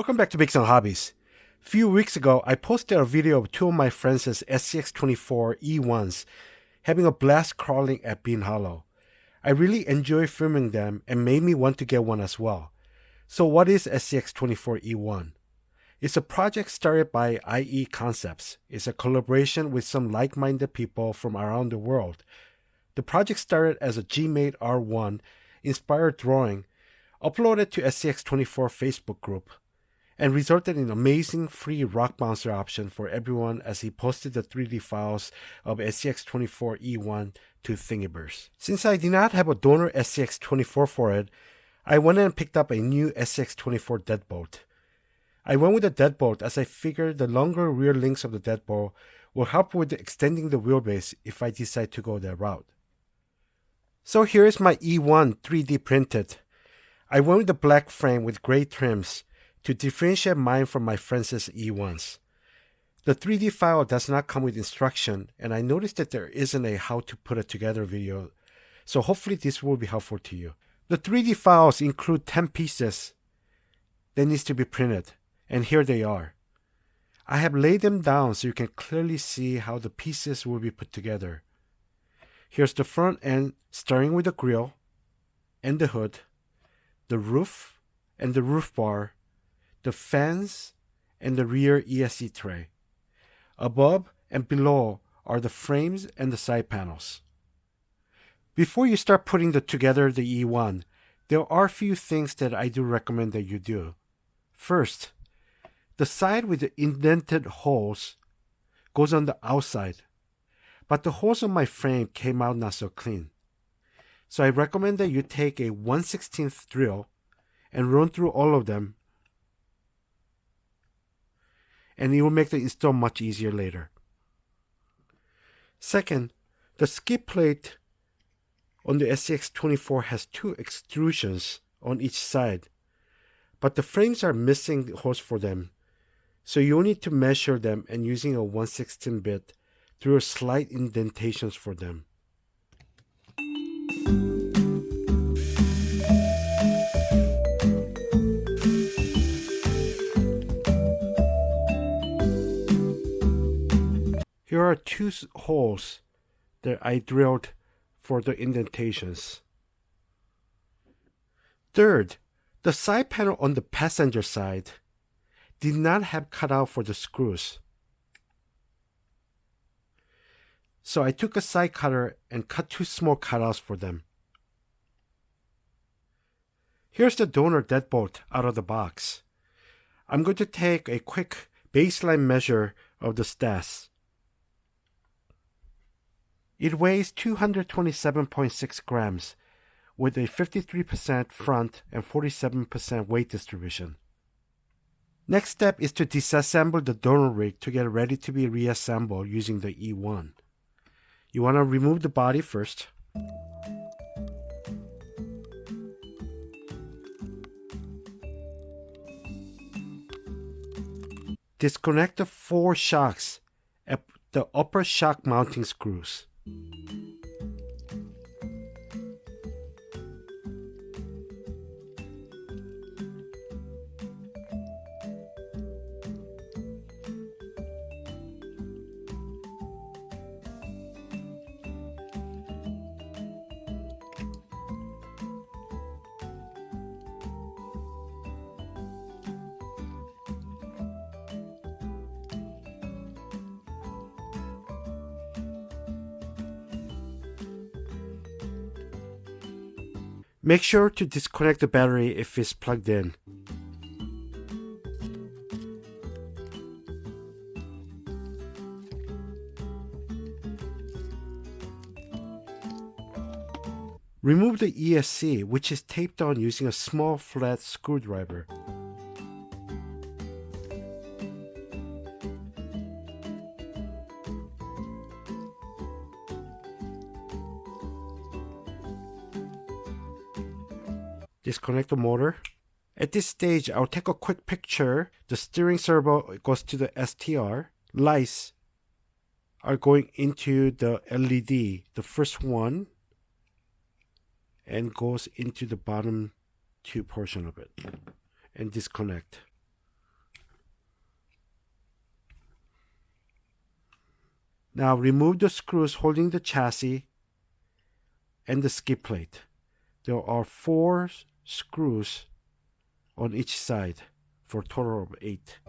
Welcome back to Big Sound Hobbies. A few weeks ago, I posted a video of two of my friends' SCX24 E1s having a blast crawling at Bean Hollow. I really enjoy filming them and made me want to get one as well. So what is SCX24 E1? It's a project started by IE Concepts. It's a collaboration with some like-minded people from around the world. The project started as a Gmade R1 inspired drawing uploaded to SCX24 Facebook group, and resulted in an amazing free rock bouncer option for everyone as he posted the 3D files of SCX24 E1 to Thingiverse. Since I did not have a donor SCX24 for it, I went and picked up a new SCX24 deadbolt. I went with the deadbolt as I figured the longer rear links of the deadbolt will help with extending the wheelbase if I decide to go that route. So here is my E1 3D printed. I went with the black frame with gray trims to differentiate mine from my friends' E1s. The 3D file does not come with instruction, and I noticed that there isn't a how to put it together video, so hopefully this will be helpful to you. The 3D files include 10 pieces that needs to be printed, and here they are. I have laid them down so you can clearly see how the pieces will be put together. Here's the front end starting with the grille and the hood, the roof and the roof bar, the fans, and the rear ESC tray. Above and below are the frames and the side panels. Before you start putting together the E1, there are a few things that I do recommend that you do. First, the side with the indented holes goes on the outside, but the holes on my frame came out not so clean. So I recommend that you take a 1/16 drill and run through all of them, and it will make the install much easier later. Second, the skid plate on the SCX24 has two extrusions on each side, but the frames are missing holes for them, so you'll need to measure them and using a 1/16 bit through slight indentations for them. Here are two holes that I drilled for the indentations. Third, the side panel on the passenger side did not have cutout for the screws. So I took a side cutter and cut two small cutouts for them. Here's the donor deadbolt out of the box. I'm going to take a quick baseline measure of the STERS. It weighs 227.6 grams with a 53% front and 47% weight distribution. Next step is to disassemble the donor rig to get ready to be reassembled using the E1. You want to remove the body first. Disconnect the 4 shocks at the upper shock mounting screws. Make sure to disconnect the battery if it's plugged in. Remove the ESC, which is taped on using a small flat screwdriver. Disconnect the motor. At this stage, I'll take a quick picture. The steering servo goes to the STR. Lights are going into the LED, the first one, and goes into the bottom 2 portion of it. And disconnect. Now remove the screws holding the chassis and the skid plate. There are 4 screws on each side for a total of 8.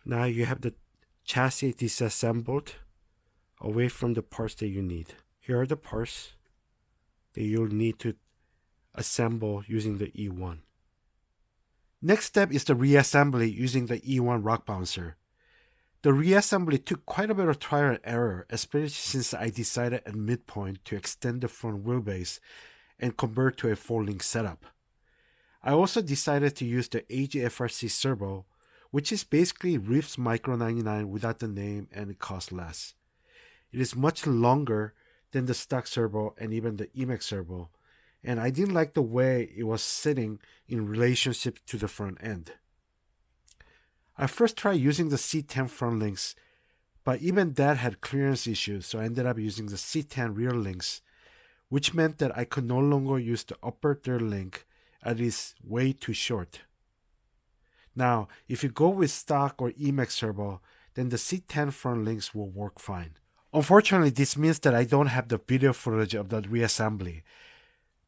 Now you have the chassis disassembled away from the parts that you need. Here are the parts that you'll need to assemble using the E1. Next step is the reassembly using the E1 rock bouncer. The reassembly took quite a bit of trial and error, especially since I decided at midpoint to extend the front wheelbase and convert to a four-link setup. I also decided to use the AGFRC servo, which is basically Reef's Micro 99 without the name, and it costs less. It is much longer than the stock servo and even the Emax servo, and I didn't like the way it was sitting in relationship to the front end. I first tried using the C10 front links, but even that had clearance issues, so I ended up using the C10 rear links, which meant that I could no longer use the upper third link as it is way too short. Now, if you go with stock or Emax servo, then the C10 front links will work fine. Unfortunately, this means that I don't have the video footage of the reassembly,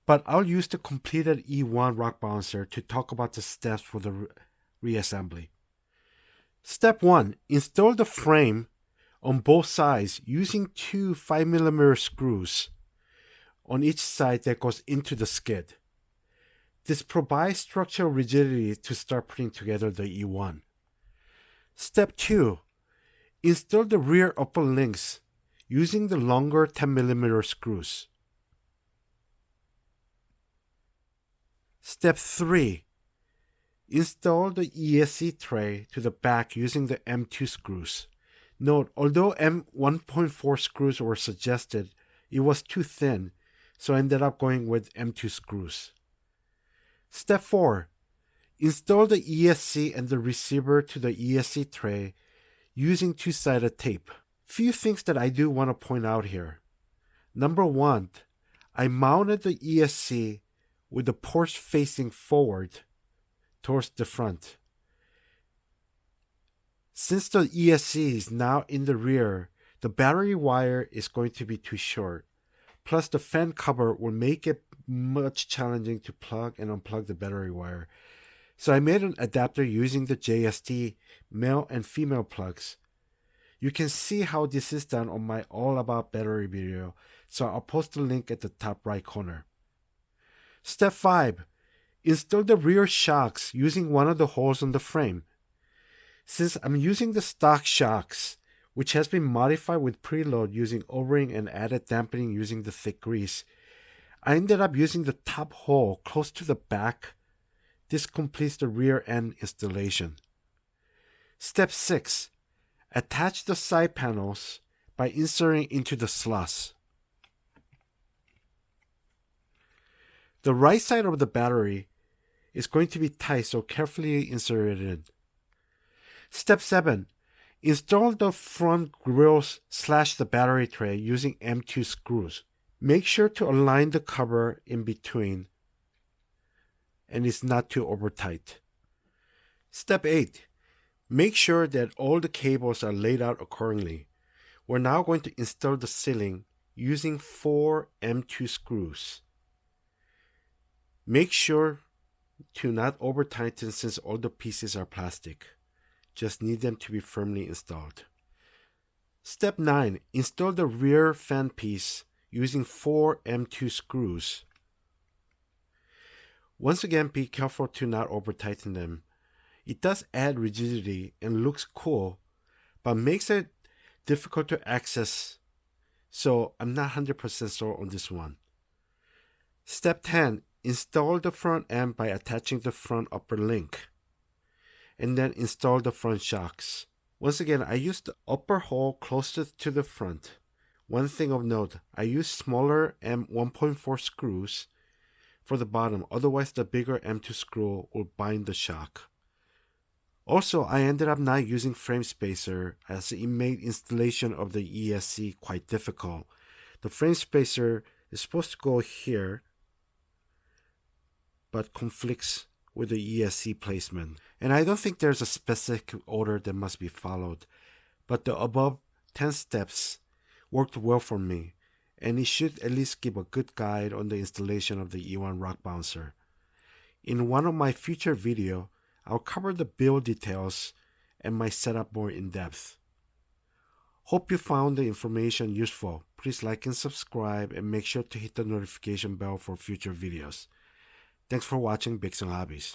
but I'll use the completed E1 rock bouncer to talk about the steps for the reassembly. Step 1. Install the frame on both sides using 2 5mm screws on each side that goes into the skid. This provides structural rigidity to start putting together the E1. Step 2. Install the rear upper links using the longer 10mm screws. Step 3. Install the ESC tray to the back using the M2 screws. Note, although M1.4 screws were suggested, it was too thin, so I ended up going with M2 screws. Step 4. Install the ESC and the receiver to the ESC tray using 2-sided tape. Few things that I do want to point out here. Number 1, I mounted the ESC with the ports facing forward towards the front. Since the ESC is now in the rear, the battery wire is going to be too short. Plus, the fan cover will make it much challenging to plug and unplug the battery wire. So I made an adapter using the JST male and female plugs. You can see how this is done on my All About Battery video, so I'll post the link at the top right corner. Step 5. Install the rear shocks using one of the holes on the frame. Since I'm using the stock shocks, which has been modified with preload using O-ring and added dampening using the thick grease, I ended up using the top hole close to the back. This completes the rear end installation. Step 6. Attach the side panels by inserting into the slots. The right side of the battery is going to be tight, so carefully insert it in. Step 7. Install the front grills / the battery tray using M2 screws. Make sure to align the cover in between and it's not too over tight. Step 8. Make sure that all the cables are laid out accordingly. We're now going to install the ceiling using 4 M2 screws. Make sure to not over tighten since all the pieces are plastic. Just need them to be firmly installed. Step 9. Install the rear fan piece using 4 M2 screws. Once again, be careful to not over tighten them. It does add rigidity and looks cool, but makes it difficult to access, so I'm not 100% sure on this one. Step 10. Install the front end by attaching the front upper link, and then install the front shocks. Once again, I used the upper hole closest to the front. One thing of note, I used smaller M1.4 screws for the bottom, otherwise the bigger M2 screw will bind the shock. Also, I ended up not using frame spacer as it made installation of the ESC quite difficult. The frame spacer is supposed to go here, but conflicts with the ESC placement. And I don't think there's a specific order that must be followed, but the above 10 steps worked well for me, and it should at least give a good guide on the installation of the E1 rock bouncer. In one of my future videos, I'll cover the build details and my setup more in depth. Hope you found the information useful. Please like and subscribe and make sure to hit the notification bell for future videos. Thanks for watching Big Hobbies.